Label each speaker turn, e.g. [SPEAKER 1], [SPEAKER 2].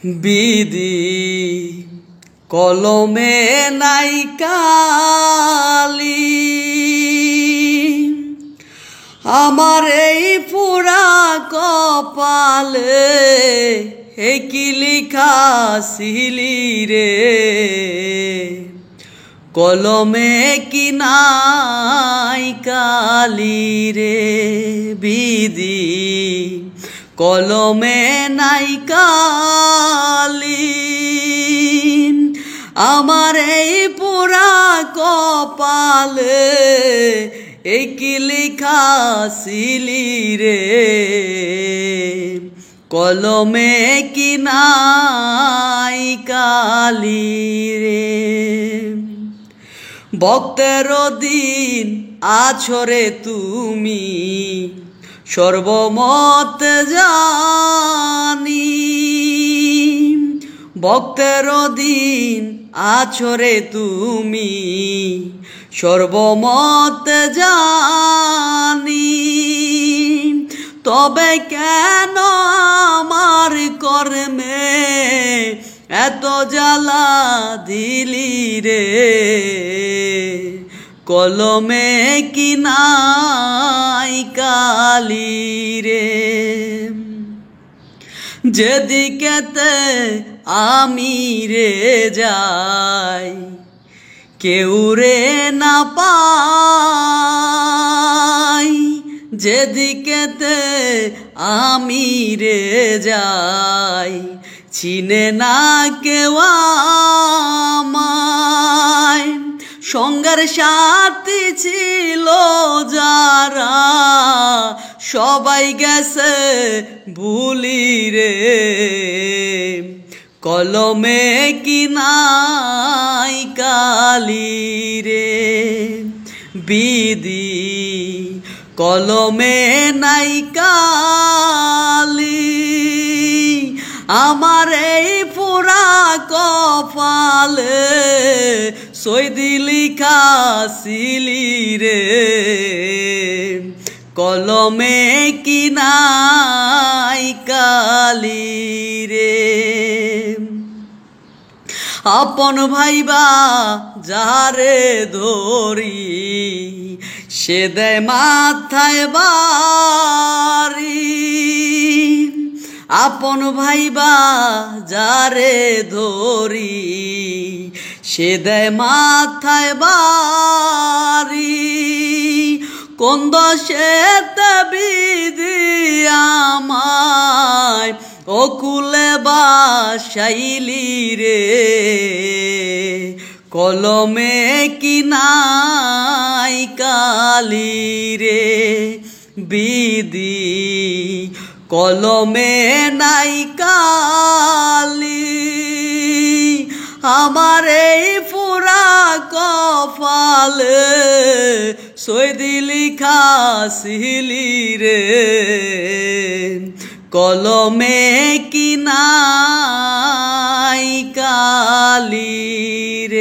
[SPEAKER 1] বিধি কলমে নাই কালি, আমার এই পুরা কপালে হে কি লিখাছিলি রে, কলমে কি নাই কালি রে। বিধি কলমে নাই কালি, আমার এই পুরা কপালে এই কি লিখাছিলি রে, কলমে কি নাই কালি রে। ভক্তের দিন আছো রে তুমি, সর্বমত জানি। ভক্তের দিন আছো রে তুমি, সর্বমত জানি। তবে কেন আমার কর্মে এত জ্বালা দিলি রে, কলমে কি নাই কালি রে। যেদিকেতে আমি রে যাই, কেউ রে না পাই। যেদিকেতে আমি রে যাই, চিনে না কেউ আমায়। সঙ্গের সাথী ছিল যারা, সবাই গেছে ভুলি রে, কলমে কি নাই কালি রে। বিধি কলমে নাই কালি, আমার এই পুরা কপালে সইদি লিখাছিলি রে, কলমে কি নাই কালি রে। আপন ভাইবা যারে ধরি, সে দেয় মাথায় বাড়ি। আপন ভাইবা যারে ধরি, সে দেয় মাথায় বাড়ি। কোন দশেতে বিধি আমায় অকুলে বাসাইলি রে, কলমে কি নাই কালি রে। বিধি কলমে নাই কালি, আমার এই পুরা কপালে সইদি লিখাছিলি রে, কলমে কি নাই কালি রে।